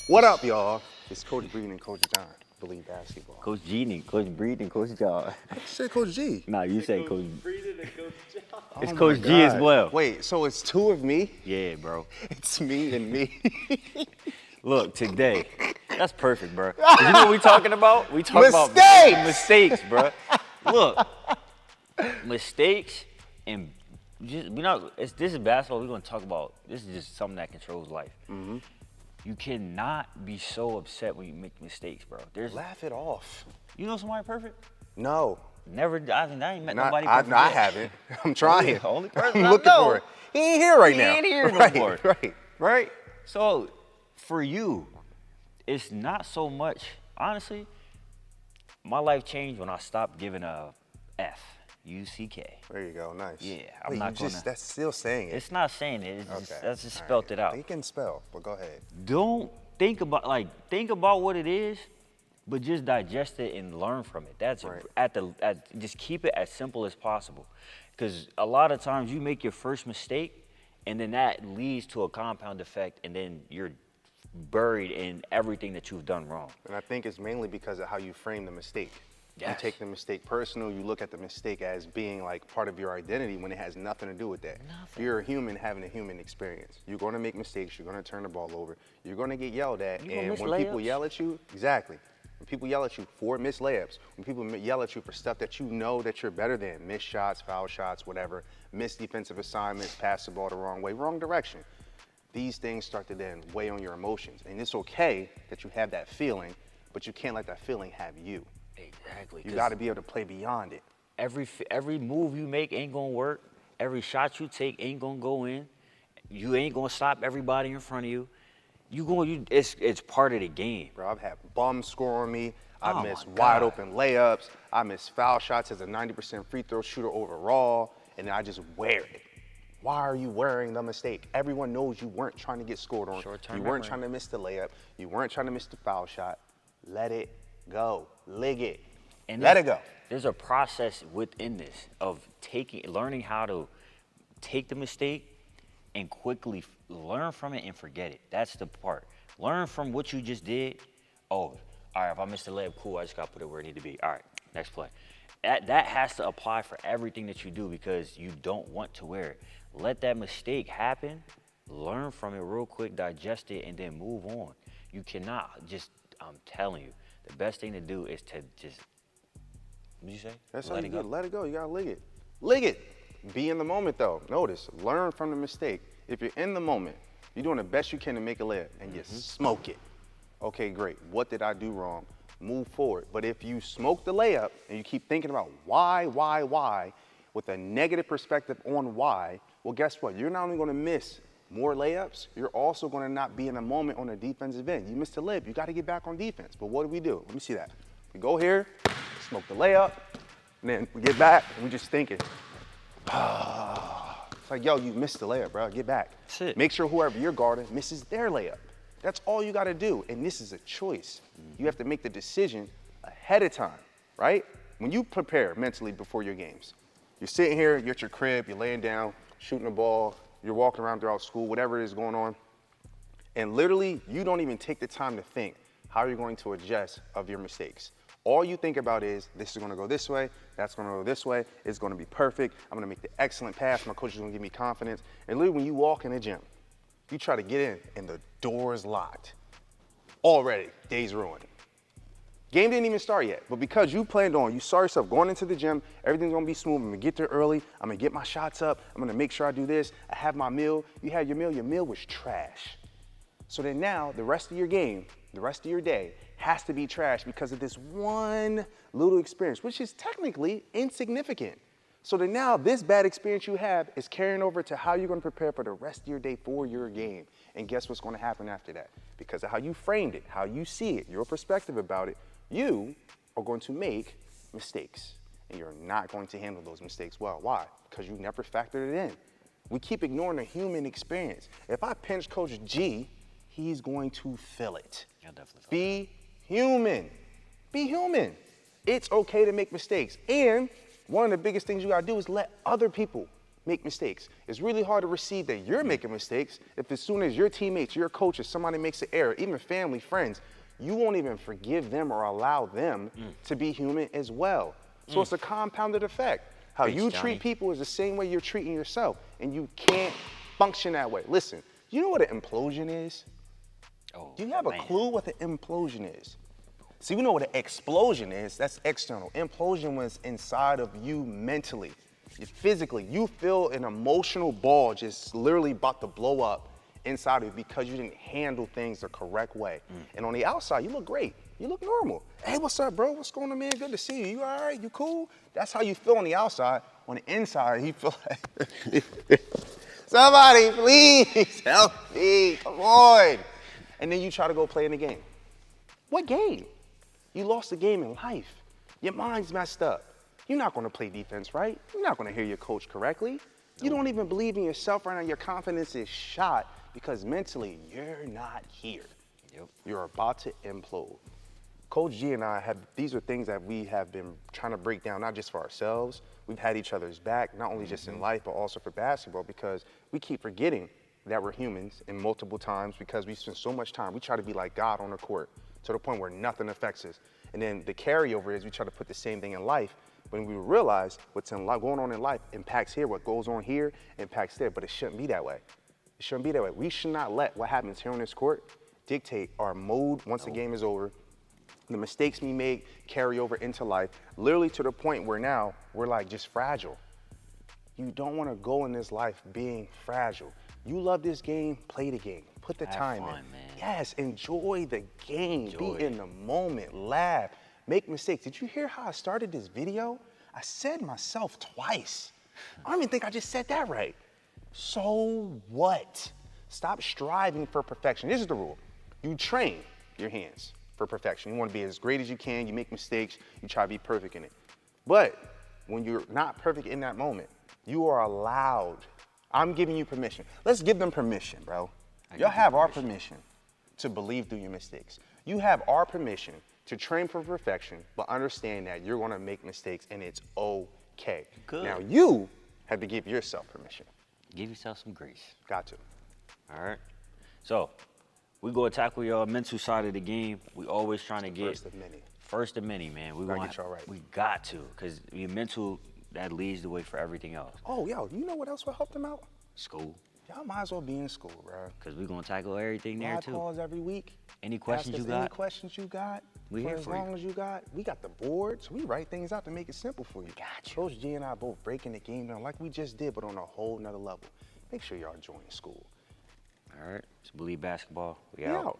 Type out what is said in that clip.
What up, y'all? It's Coach Breeden and Coach John. Believe basketball. Coach Genie, Coach Breed, and Coach John. I said Coach G. Nah, you said Coach. It's Oh Coach my G as God. well. Wait, so it's two of me? Yeah, bro. It's me and me. Look, today, that's perfect, bro. 'Cause you know what we talking about? We talking about Mistakes! making mistakes, bro. Look, mistakes and just this is basketball. We're gonna talk about. This is just something that controls life. Mm-hmm. You cannot be so upset when you make mistakes, bro. Laugh it off. You know somebody perfect? No. Never. I ain't met Not, nobody I, perfect. I yet. haven't. I'm trying. Only person I'm I looking know. for it. He ain't here right He now. ain't here no right, more. Right. Right? So, for you, it's not so much, honestly, my life changed when I stopped giving a F, U-C-K. There you go. Nice. Yeah, Wait, I'm not gonna. That's still saying it. It's not saying it, it's just, Okay. that's just All spelt right. it out. You can spell, but go ahead. Don't think about what it is, but just digest it and learn from it. That's Right. just keep it as simple as possible. Because a lot of times you make your first mistake, and then that leads to a compound effect, and then you're buried in everything that you've done wrong. And I think it's mainly because of how you frame the mistake. You Yes. take the mistake personal, you look at the mistake as being like part of your identity when it has nothing to do with that. Nothing. You're a human having a human experience. You're gonna make mistakes, you're gonna turn the ball over, you're gonna get yelled at, You gonna and miss when people layups. yell at you, exactly. When people yell at you for missed layups, when people yell at you for stuff that you know that you're better than, missed shots, foul shots, whatever, missed defensive assignments, pass the ball the wrong way, wrong direction. These things start to then weigh on your emotions. And it's okay that you have that feeling, but you can't let that feeling have you. Exactly. You 'cause got to be able to play beyond it. every move you make ain't gonna work. Every shot you take ain't gonna go in. You ain't gonna stop everybody in front of you. It's part of the game. Bro, I've had bums score on me. I've Oh missed my wide God. open layups. I missed foul shots as a 90% free throw shooter overall, and then I just wear it. Why are you wearing the mistake? Everyone knows you weren't trying to get scored on. Short-term You weren't memory. trying to miss the layup. You weren't trying to miss the foul shot. Let it go. Lig it. And Let it go. There's a process within this of learning how to take the mistake and quickly learn from it and forget it. That's the part. Learn from what you just did. Oh, all right, if I missed the layup, cool, I just got to put it where it need to be. All right, next play. That has to apply for everything that you do because you don't want to wear it. Let that mistake happen, learn from it real quick, digest it, and then move on. You cannot just, I'm telling you, the best thing to do is to just, what did you say? That's how you it do go. it. Let it go. You gotta lig it. Lig it. Be in the moment though. Notice, learn from the mistake. If you're in the moment, you're doing the best you can to make a layup and you smoke it. Okay, great. What did I do wrong? Move forward. But if you smoke the layup and you keep thinking about why, with a negative perspective on why, well, guess what? You're not only gonna miss more layups, you're also gonna not be in the moment on the defensive end. You missed a layup, you gotta get back on defense. But what do? Let me see that. We go here, smoke the layup, and then we get back and we just thinking, it's like, yo, you missed the layup, bro. Get back. That's it. Make sure whoever you're guarding misses their layup. That's all you got to do. And this is a choice. You have to make the decision ahead of time, right? When you prepare mentally before your games, you're sitting here, you're at your crib, you're laying down, shooting the ball, you're walking around throughout school, whatever it is going on. And literally, you don't even take the time to think how you're going to adjust of your mistakes. All you think about is, this is gonna go this way, that's gonna go this way, it's gonna be perfect, I'm gonna make the excellent pass, my coach is gonna give me confidence. And literally, when you walk in the gym, you try to get in and the door is locked. Already, day's ruined. Game didn't even start yet, but because you planned on, you saw yourself going into the gym, everything's gonna be smooth, I'm gonna get there early, I'm gonna get my shots up, I'm gonna make sure I do this, I have my meal. You had your meal was trash. So then now, the rest of your game, the rest of your day, has to be trash because of this one little experience, which is technically insignificant. So then now, this bad experience you have is carrying over to how you're gonna prepare for the rest of your day for your game. And guess what's gonna happen after that? Because of how you framed it, how you see it, your perspective about it, you are going to make mistakes. And you're not going to handle those mistakes well. Why? Because you never factored it in. We keep ignoring the human experience. If I pinch Coach G, he's going to feel it. I definitely feel Be human. Be human. It's okay to make mistakes. And one of the biggest things you gotta do is let other people make mistakes. It's really hard to receive that you're making mistakes if as soon as your teammates, your coaches, somebody makes an error, even family, friends, you won't even forgive them or allow them to be human as well. So it's a compounded effect. How Preach, you Johnny. treat people is the same way you're treating yourself, and you can't function that way. Listen, you know what an implosion is? Oh, Do you have a man. clue what the implosion is? See, we know what an explosion is. That's external. Implosion was inside of you mentally, physically. You feel an emotional ball just literally about to blow up inside of you because you didn't handle things the correct way. And on the outside, you look great. You look normal. Hey, what's up, bro? What's going on, man? Good to see you. You all right? You cool? That's how you feel on the outside. On the inside, you feel like, somebody, please help me. Come on. And then you try to go play in the game. What game? You lost the game in life. Your mind's messed up. You're not going to play defense right. You're not going to hear your coach correctly. You don't even believe in yourself right now. Your confidence is shot because mentally you're not here. Yep. You're about to implode. Coach G and I these are things that we have been trying to break down, not just for ourselves. We've had each other's back, not only just in life, but also for basketball, because we keep forgetting that we're humans in multiple times because we spend so much time. We try to be like God on the court to the point where nothing affects us. And then the carryover is we try to put the same thing in life. When we realize what's going on in life impacts here, what goes on here impacts there, but it shouldn't be that way. It shouldn't be that way. We should not let what happens here on this court dictate our mode once the game is over. The mistakes we make carry over into life, literally to the point where now we're like just fragile. You don't want to go in this life being fragile. You love this game, play the game. Put the Have time fun, in. man. Yes, enjoy the game. Enjoy Be in the moment. Laugh. Make mistakes. Did you hear how I started this video? I said myself twice. I don't even think I just said that right. So what? Stop striving for perfection. This is the rule. You train your hands for perfection. You want to be as great as you can. You make mistakes. You try to be perfect in it. But when you're not perfect in that moment, you are allowed. I'm giving you permission. Let's give them permission, bro. Y'all have our permission to believe through your mistakes. You have our permission to train for perfection, but understand that you're gonna make mistakes and it's okay. Good. Now you have to give yourself permission. Give yourself some grace. Got to. All right. So we go tackle your mental side of the game. We always trying to get First of many. First of many, man. We Gotta want get y'all right. We got to, because your mental, that leads the way for everything else. Oh, yo, you know what else will help them out? School, Y'all might as well be in school, bro. because we're gonna tackle everything there Live too. calls every week. Any Ask questions us you Any got? questions you got? We for here as for you. long as you got. We got the boards. We write things out to make it simple for you. Got you. Coach G and I both breaking the game down like we just did, but on a whole nother level. Make sure y'all join school. All right. So Believe Basketball. We We out. out.